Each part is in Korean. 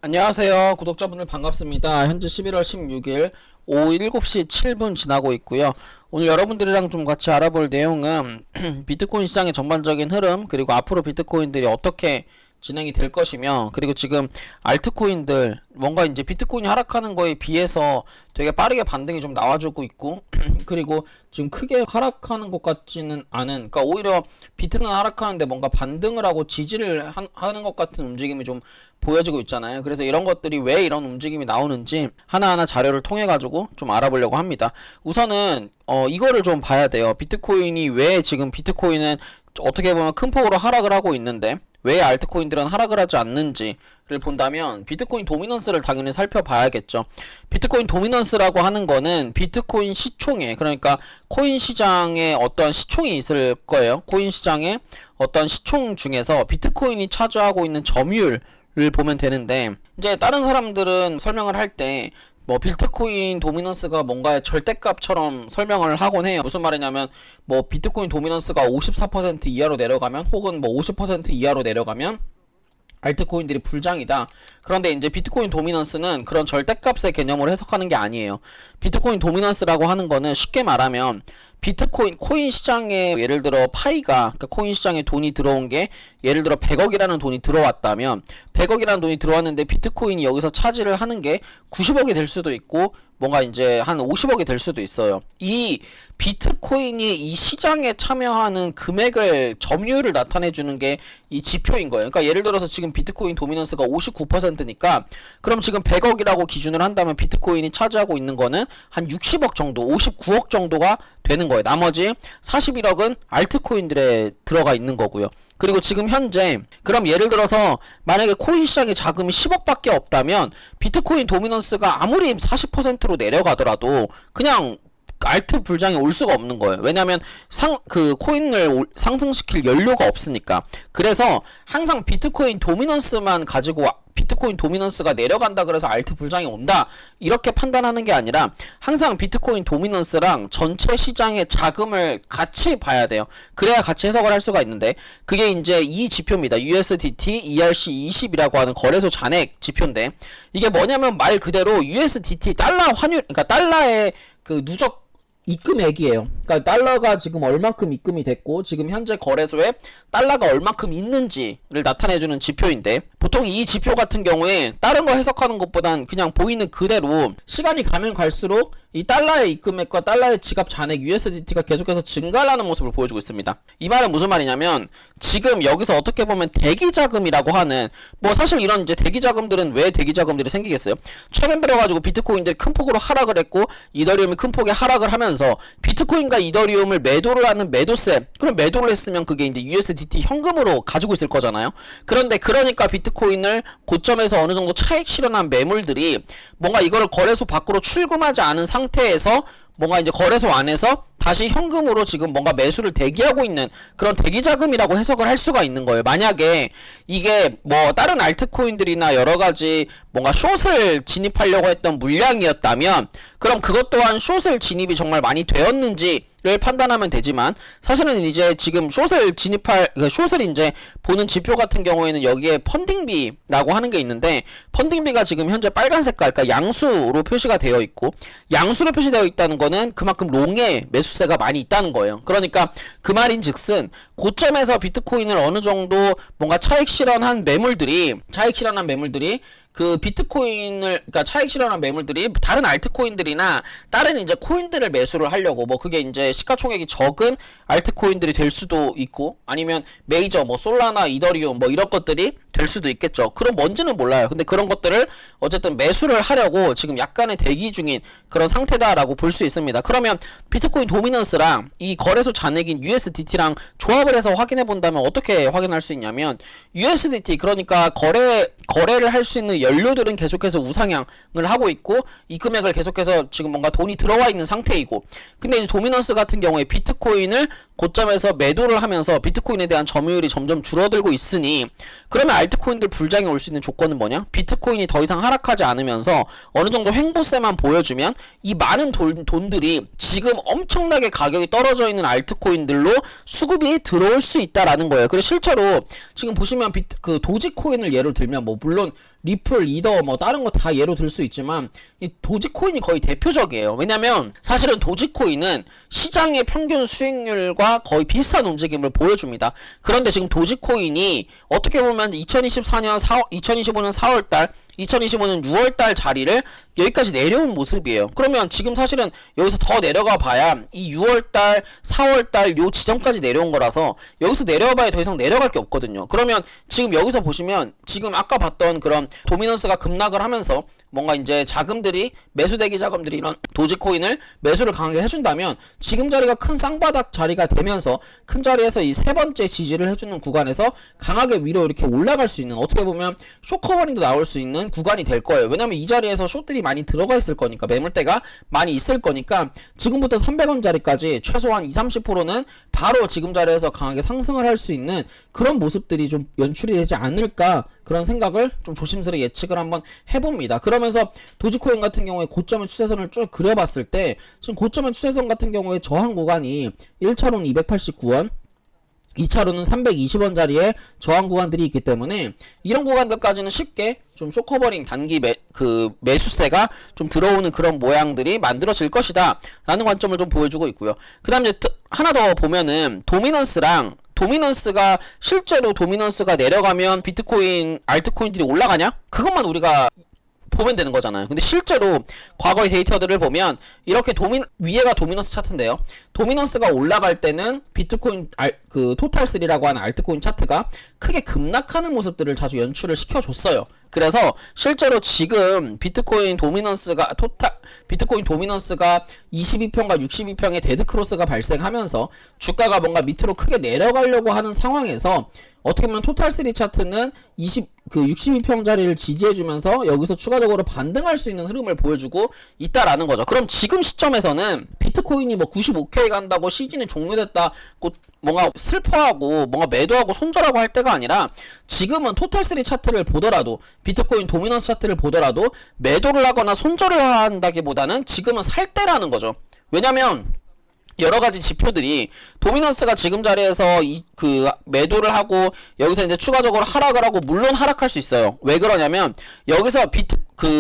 안녕하세요. 구독자분들 반갑습니다. 현재 11월 16일 오후 7시 7분 지나고 있고요. 오늘 여러분들이랑 좀 같이 알아볼 내용은 비트코인 시장의 전반적인 흐름, 그리고 앞으로 비트코인들이 어떻게 진행이 될 것이며, 그리고 지금 알트코인들 뭔가 이제 비트코인이 하락하는 거에 비해서 되게 빠르게 반등이 좀 나와주고 있고 그리고 지금 크게 하락하는 것 같지는 않은, 그러니까 오히려 비트는 하락하는데 뭔가 반등을 하고 지지를 하는 것 같은 움직임이 좀 보여지고 있잖아요. 그래서 이런 것들이 왜 이런 움직임이 나오는지 하나하나 자료를 통해 가지고 좀 알아보려고 합니다. 우선은 이거를 좀 봐야 돼요. 비트코인이 왜 지금 비트코인은 어떻게 보면 큰 폭으로 하락을 하고 있는데 왜 알트코인들은 하락을 하지 않는지를 본다면 비트코인 도미넌스를 당연히 살펴봐야겠죠. 비트코인 도미넌스라고 하는 거는 비트코인 시총에, 그러니까 코인 시장에 어떤 시총이 있을 거예요. 코인 시장에 어떤 시총 중에서 비트코인이 차지하고 있는 점유율을 보면 되는데, 이제 다른 사람들은 설명을 할 때 뭐 비트코인 도미넌스가 뭔가의 절대값처럼 설명을 하곤 해요. 무슨 말이냐면 뭐 비트코인 도미넌스가 54% 이하로 내려가면, 혹은 뭐 50% 이하로 내려가면 알트코인들이 불장이다. 그런데 이제 비트코인 도미넌스는 그런 절대값의 개념으로 해석하는 게 아니에요. 비트코인 도미넌스라고 하는 거는 쉽게 말하면 비트코인 코인 시장에 예를 들어 파이가, 그러니까 코인 시장에 돈이 들어온 게 예를 들어 100억이라는 돈이 들어왔다면 100억이라는 돈이 들어왔는데 비트코인이 여기서 차지를 하는 게 90억이 될 수도 있고 뭔가 이제 한 50억이 될 수도 있어요. 이 비트코인이 이 시장에 참여하는 금액을, 점유율을 나타내주는 게 이 지표인 거예요. 그러니까 예를 들어서 지금 비트코인 도미넌스가 59%니까 그럼 지금 100억이라고 기준을 한다면 비트코인이 차지하고 있는 거는 한 60억 정도, 59억 정도가 되는 거예요. 나머지 41억은 알트코인들에 들어가 있는 거고요. 그리고 지금 현재 그럼 예를 들어서 만약에 코인 시장의 자금이 10억밖에 없다면 비트코인 도미넌스가 아무리 40%로 내려가더라도 그냥 알트 불장이 올 수가 없는 거예요. 왜냐면 그 코인을 상승시킬 연료가 없으니까. 그래서 항상 비트코인 도미넌스만 가지고 비트코인 도미넌스가 내려간다 그래서 알트 불장이 온다 이렇게 판단하는 게 아니라 항상 비트코인 도미넌스랑 전체 시장의 자금을 같이 봐야 돼요. 그래야 같이 해석을 할 수가 있는데, 그게 이제 이 지표입니다. USDT ERC20이라고 하는 거래소 잔액 지표인데, 이게 뭐냐면 말 그대로 USDT 달러 환율, 그러니까 달러의 그 누적 입금액이에요. 그러니까 달러가 지금 얼만큼 입금이 됐고 지금 현재 거래소에 달러가 얼만큼 있는지를 나타내주는 지표인데, 보통 이 지표 같은 경우에 다른 거 해석하는 것보단 그냥 보이는 그대로 시간이 가면 갈수록 이 달러의 입금액과 달러의 지갑 잔액 USDT가 계속해서 증가하는 모습을 보여주고 있습니다. 이 말은 무슨 말이냐면 지금 여기서 어떻게 보면 대기자금이라고 하는, 뭐 사실 이런 이제 대기자금들은 왜 대기자금들이 생기겠어요? 최근 들어가지고 비트코인들이 큰 폭으로 하락을 했고 이더리움이 큰 폭의 하락을 하면서 비트코인과 이더리움을 매도를 하는 매도세, 그럼 매도를 했으면 그게 이제 USDT 현금으로 가지고 있을 거잖아요. 그런데 그러니까 비트코인을 고점에서 어느 정도 차익 실현한 매물들이 뭔가 이거를 거래소 밖으로 출금하지 않은 상태에서 뭔가 이제 거래소 안에서 다시 현금으로 지금 뭔가 매수를 대기하고 있는 그런 대기자금이라고 해석을 할 수가 있는 거예요. 만약에 이게 뭐 다른 알트코인들이나 여러가지 뭔가 숏을 진입하려고 했던 물량이었다면 그럼 그것 또한 숏을 진입이 정말 많이 되었는지를 판단하면 되지만, 사실은 이제 지금 숏을 진입할, 숏을 이제 보는 지표 같은 경우에는 여기에 펀딩비라고 하는 게 있는데, 펀딩비가 지금 현재 빨간 색깔, 그러니까 양수로 표시가 되어 있고, 양수로 표시되어 있다는 거는 그만큼 롱의 매수세가 많이 있다는 거예요. 그러니까 그 말인즉슨 고점에서 비트코인을 어느 정도 뭔가 차익 실현한 매물들이 그 비트코인을, 그러니까 차익 실현한 매물들이 다른 알트코인들이나 다른 이제 코인들을 매수를 하려고, 뭐 그게 이제 시가총액이 적은 알트코인들이 될 수도 있고 아니면 메이저 뭐 솔라나 이더리움 뭐 이런 것들이 될 수도 있겠죠. 그럼 뭔지는 몰라요. 근데 그런 것들을 어쨌든 매수를 하려고 지금 약간의 대기 중인 그런 상태다라고 볼 수 있습니다. 그러면 비트코인 도미넌스랑 이 거래소 잔액인 USDT랑 조합을 해서 확인해 본다면 어떻게 확인할 수 있냐면, USDT, 그러니까 거래를 할 수 있는 연료들은 계속해서 우상향을 하고 있고 이 금액을 계속해서 지금 뭔가 돈이 들어와 있는 상태이고, 근데 이제 도미넌스 같은 경우에 비트코인을 고점에서 매도를 하면서 비트코인에 대한 점유율이 점점 줄어들고 있으니, 그러면 알트코인들 불장이 올 수 있는 조건은 뭐냐? 비트코인이 더 이상 하락하지 않으면서 어느 정도 횡보세만 보여주면 이 많은 돈들이 지금 엄청나게 가격이 떨어져 있는 알트코인들로 수급이 들어올 수 있다라는 거예요. 그래서 실제로 지금 보시면 그 도지코인을 예를 들면, 뭐 물론 리플, 이더 뭐 다른 거 다 예로 들 수 있지만 이 도지코인이 거의 대표적이에요. 왜냐면 사실은 도지코인은 시장의 평균 수익률과 거의 비슷한 움직임을 보여줍니다. 그런데 지금 도지코인이 어떻게 보면 2025년 4월달, 2025년 6월달 자리를 여기까지 내려온 모습이에요. 그러면 지금 사실은 여기서 더 내려가 봐야 이 6월달, 4월달 요 지점까지 내려온 거라서 여기서 내려와 봐야 더 이상 내려갈 게 없거든요. 그러면 지금 여기서 보시면 지금 아까 봤던 그런 도미넌스가 급락을 하면서 뭔가 이제 자금들이 매수대기 자금들이 이런 도지코인을 매수를 강하게 해준다면 지금 자리가 큰 쌍바닥 자리가 되면서 큰 자리에서 이 세 번째 지지를 해주는 구간에서 강하게 위로 이렇게 올라갈 수 있는, 어떻게 보면 쇼커버링도 나올 수 있는 구간이 될 거예요. 왜냐면 이 자리에서 숏들이 많이 들어가 있을 거니까, 매물대가 많이 있을 거니까 지금부터 300원 자리까지 최소한 20-30%는 바로 지금 자리에서 강하게 상승을 할 수 있는 그런 모습들이 좀 연출이 되지 않을까, 그런 생각을 좀 조심스레 예측을 한번 해봅니다. 그러면서 도지코인 같은 경우에 고점의 추세선을 쭉 그려봤을 때 지금 고점의 추세선 같은 경우에 저항 구간이 1차로는 289원, 2차로는 320원 자리에 저항 구간들이 있기 때문에 이런 구간들까지는 쉽게 좀 쇼커버링 단기 매수세가 좀 들어오는 그런 모양들이 만들어질 것이다 라는 관점을 좀 보여주고 있고요. 그 다음에 하나 더 보면은 도미넌스가 실제로 도미넌스가 내려가면 비트코인, 알트코인들이 올라가냐? 그것만 우리가 보면 되는 거잖아요. 근데 실제로 과거의 데이터들을 보면 이렇게 위에가 도미넌스 차트인데요. 도미넌스가 올라갈 때는 비트코인 토탈3라고 하는 알트코인 차트가 크게 급락하는 모습들을 자주 연출을 시켜줬어요. 그래서 실제로 지금 비트코인 도미넌스가 22평과 62평의 데드크로스가 발생하면서 주가가 뭔가 밑으로 크게 내려가려고 하는 상황에서 어떻게 보면 토탈3 차트는 62평 자리를 지지해주면서 여기서 추가적으로 반등할 수 있는 흐름을 보여주고 있다라는 거죠. 그럼 지금 시점에서는 비트코인이 뭐 95K 간다고 시즌이 종료됐다고 뭔가 슬퍼하고 뭔가 매도하고 손절하고 할 때가 아니라 지금은 토탈3 차트를 보더라도, 비트코인 도미넌스 차트를 보더라도 매도를 하거나 손절을 한다기보다는 지금은 살 때라는 거죠. 왜냐면 여러가지 지표들이 도미넌스가 지금 자리에서 매도를 하고 여기서 이제 추가적으로 하락을 하고, 물론 하락할 수 있어요. 왜 그러냐면 여기서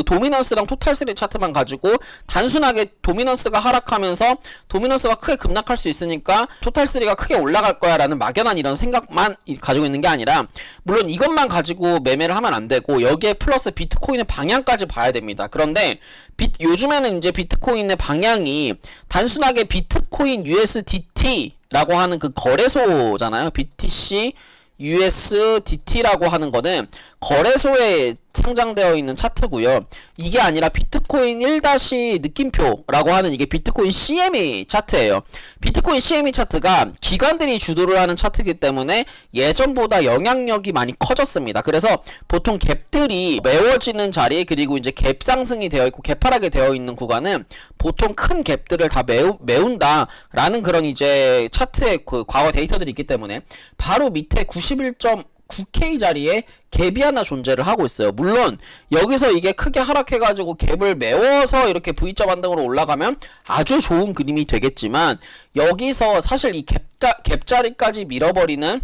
도미넌스랑 토탈3 차트만 가지고 단순하게 도미넌스가 하락하면서 도미넌스가 크게 급락할 수 있으니까 토탈3가 크게 올라갈 거야 라는 막연한 이런 생각만 가지고 있는 게 아니라, 물론 이것만 가지고 매매를 하면 안 되고 여기에 플러스 비트코인의 방향까지 봐야 됩니다. 그런데 요즘에는 이제 비트코인의 방향이 단순하게 비트코인 USDT라고 하는 그 거래소잖아요. BTC USDT라고 하는 거는 거래소에 상장되어 있는 차트고요. 이게 아니라 비트코인 1- 느낌표라고 하는 이게 비트코인 CME 차트예요. 비트코인 CME 차트가 기관들이 주도를 하는 차트이기 때문에 예전보다 영향력이 많이 커졌습니다. 그래서 보통 갭들이 메워지는 자리, 그리고 이제 갭 상승이 되어 있고 갭 하락이 되어 있는 구간은 보통 큰 갭들을 다 메운다라는 그런 이제 차트의 그 과거 데이터들이 있기 때문에 바로 밑에 91.9K 자리에 갭이 하나 존재를 하고 있어요. 물론 여기서 이게 크게 하락해가지고 갭을 메워서 이렇게 V자 반등으로 올라가면 아주 좋은 그림이 되겠지만, 여기서 사실 이 갭 자리까지 밀어버리는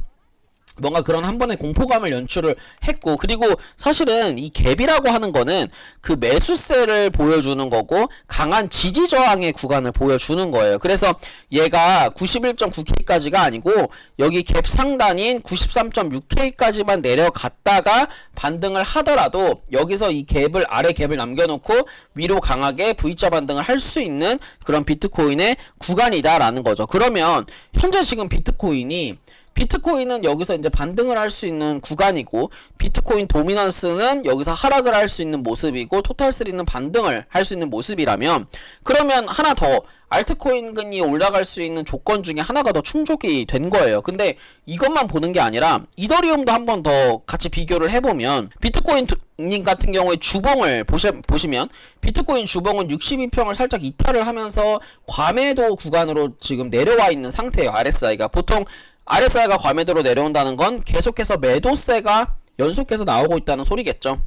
뭔가 그런 한 번의 공포감을 연출을 했고, 그리고 사실은 이 갭이라고 하는 거는 그 매수세를 보여주는 거고 강한 지지 저항의 구간을 보여주는 거예요. 그래서 얘가 91.9K까지가 아니고 여기 갭 상단인 93.6K까지만 내려갔다가 반등을 하더라도 여기서 이 갭을, 아래 갭을 남겨놓고 위로 강하게 V자 반등을 할 수 있는 그런 비트코인의 구간이다라는 거죠. 그러면 현재 지금 비트코인은 여기서 이제 반등을 할 수 있는 구간이고, 비트코인 도미넌스는 여기서 하락을 할 수 있는 모습이고, 토탈3는 반등을 할 수 있는 모습이라면, 그러면 하나 더 알트코인이 올라갈 수 있는 조건 중에 하나가 더 충족이 된 거예요. 근데 이것만 보는 게 아니라 이더리움도 한 번 더 같이 비교를 해보면, 비트코인 님 같은 경우에 주봉을 보시면 비트코인 주봉은 62평을 살짝 이탈을 하면서 과매도 구간으로 지금 내려와 있는 상태예요. RSI가 보통 RSI가 과매도로 내려온다는 건 계속해서 매도세가 연속해서 나오고 있다는 소리겠죠.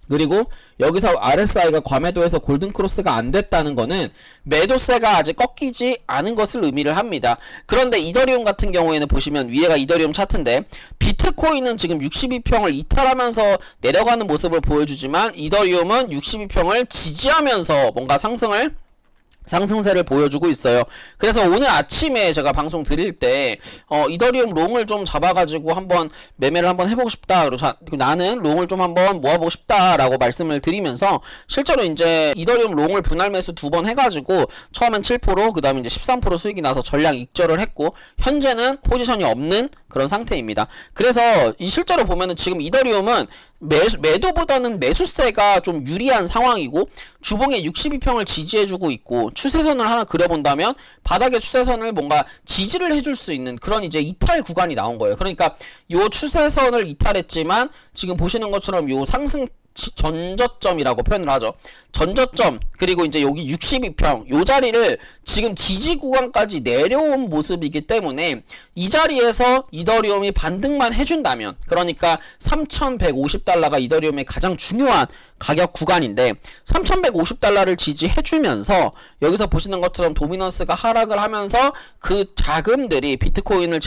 그리고 여기서 RSI가 과매도에서 골든크로스가 안 됐다는 거는 매도세가 아직 꺾이지 않은 것을 의미를 합니다. 그런데 이더리움 같은 경우에는 보시면 위에가 이더리움 차트인데 비트코인은 지금 62평을 이탈하면서 내려가는 모습을 보여주지만 이더리움은 62평을 지지하면서 뭔가 상승세를 보여주고 있어요. 그래서 오늘 아침에 제가 방송 드릴 때 이더리움 롱을 좀 잡아가지고 한번 매매를 한번 해보고 싶다. 그리고 나는 롱을 좀 한번 모아보고 싶다라고 말씀을 드리면서 실제로 이제 이더리움 롱을 분할 매수 2번 해가지고 처음엔 7%, 그 다음에 이제 13% 수익이 나서 전량 익절을 했고 현재는 포지션이 없는 그런 상태입니다. 그래서 이 실제로 보면은 지금 이더리움은 매도보다는 매수세가 좀 유리한 상황이고 주봉에 62평을 지지해주고 있고 추세선을 하나 그려본다면 바닥의 추세선을 뭔가 지지를 해줄 수 있는 그런 이제 이탈 구간이 나온 거예요. 그러니까 요 추세선을 이탈했지만 지금 보시는 것처럼 요 상승 전저점이라고 표현을 하죠. 전저점 그리고 이제 여기 62평 요 자리를 지금 지지 구간까지 내려온 모습이기 때문에 이 자리에서 이더리움이 반등만 해준다면 그러니까 3150달러가 이더리움의 가장 중요한 가격 구간인데 3150달러를 지지해주면서 여기서 보시는 것처럼 도미넌스가 하락을 하면서 그 자금들이 비트코인을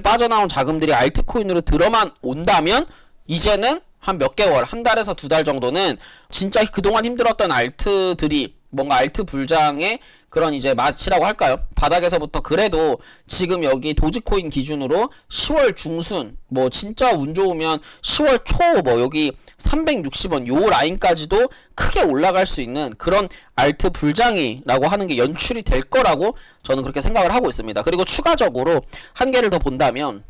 빠져나온 자금들이 알트코인으로 들어만 온다면 이제는 한 몇 개월, 한 달에서 2달 정도는 진짜 그동안 힘들었던 알트들이 뭔가 알트 불장의 그런 이제 맛이라고 할까요? 바닥에서부터 그래도 지금 여기 도지코인 기준으로 10월 중순, 뭐 진짜 운 좋으면 10월 초 뭐 여기 360원 요 라인까지도 크게 올라갈 수 있는 그런 알트 불장이라고 하는 게 연출이 될 거라고 저는 그렇게 생각을 하고 있습니다. 그리고 추가적으로 한 개를 더 본다면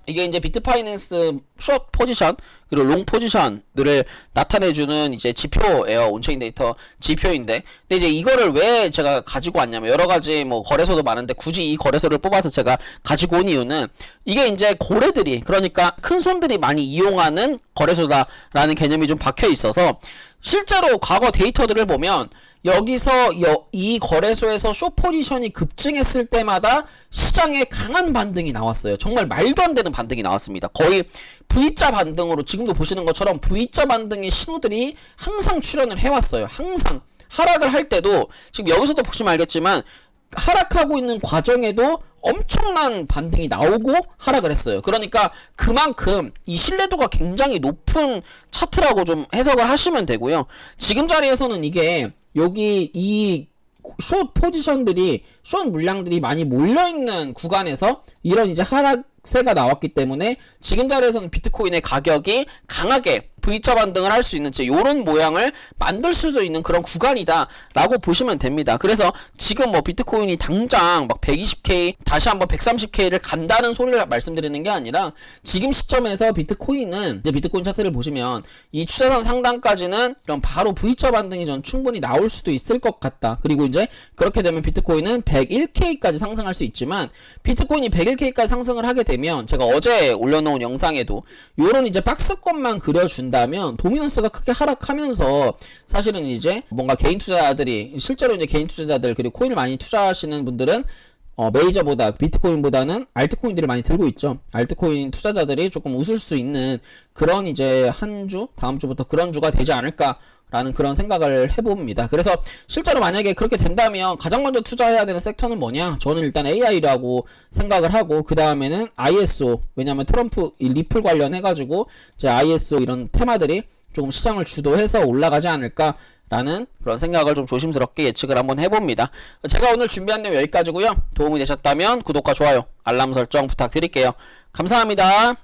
이게 이제 비트파이낸스 숏 포지션 그리고 롱 포지션들을 나타내주는 이제 지표예요. 온체인 데이터 지표인데, 근데 이제 이거를 왜 제가 가지고 왔냐면 여러 가지 뭐 거래소도 많은데 굳이 이 거래소를 뽑아서 제가 가지고 온 이유는 이게 이제 고래들이 그러니까 큰 손들이 많이 이용하는 거래소다라는 개념이 좀 박혀 있어서 실제로 과거 데이터들을 보면 여기서 이 거래소에서 숏 포지션이 급증했을 때마다 시장에 강한 반등이 나왔어요. 정말 말도 안 되는 반등이 나왔습니다. 거의 V자 반등으로 지금도 보시는 것처럼 V자 반등의 신호들이 항상 출현을 해왔어요. 항상 하락을 할 때도 지금 여기서도 보시면 알겠지만 하락하고 있는 과정에도 엄청난 반등이 나오고 하락을 했어요. 그러니까 그만큼 이 신뢰도가 굉장히 높은 차트라고 좀 해석을 하시면 되고요. 지금 자리에서는 이게 여기 이 숏 포지션들이 숏 물량들이 많이 몰려있는 구간에서 이런 이제 하락세가 나왔기 때문에 지금 자리에서는 비트코인의 가격이 강하게 V자 반등을 할 수 있는 요런 모양을 만들 수도 있는 그런 구간이다 라고 보시면 됩니다. 그래서 지금 뭐 비트코인이 당장 막 120K 다시 한번 130K를 간다는 소리를 말씀드리는 게 아니라 지금 시점에서 비트코인은 이제 비트코인 차트를 보시면 이 추세선 상단까지는 이런 바로 V자 반등이 전 충분히 나올 수도 있을 것 같다. 그리고 이제 그렇게 되면 비트코인은 101K까지 상승할 수 있지만 비트코인이 101K까지 상승을 하게 되면 제가 어제 올려놓은 영상에도 요런 이제 박스권만 그려준다면 도미넌스가 크게 하락하면서 사실은 이제 뭔가 개인 투자자들이 실제로 이제 개인 투자자들 그리고 코인을 많이 투자하시는 분들은 메이저보다 비트코인보다는 알트코인들을 많이 들고 있죠. 알트코인 투자자들이 조금 웃을 수 있는 그런 이제 한 주 다음 주부터 그런 주가 되지 않을까 라는 그런 생각을 해봅니다. 그래서 실제로 만약에 그렇게 된다면 가장 먼저 투자해야 되는 섹터는 뭐냐? 저는 일단 AI라고 생각을 하고 그 다음에는 ISO, 왜냐면 트럼프 리플 관련해가지고 이제 ISO 이런 테마들이 조금 시장을 주도해서 올라가지 않을까 라는 그런 생각을 좀 조심스럽게 예측을 한번 해봅니다. 제가 오늘 준비한 내용 여기까지고요. 도움이 되셨다면 구독과 좋아요, 알람 설정 부탁드릴게요. 감사합니다.